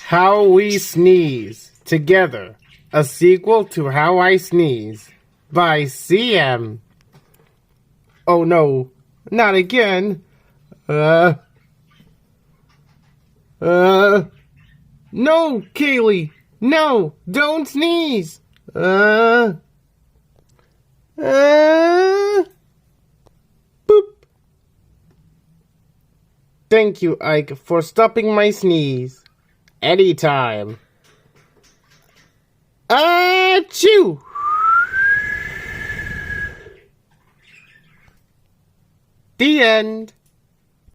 How We Sneeze Together, a sequel to How I Sneeze by CM. Oh no, not again. No, Kaylee, no, don't sneeze. Boop. Thank you, Ike, for stopping my sneeze. Anytime. Achoo! The end.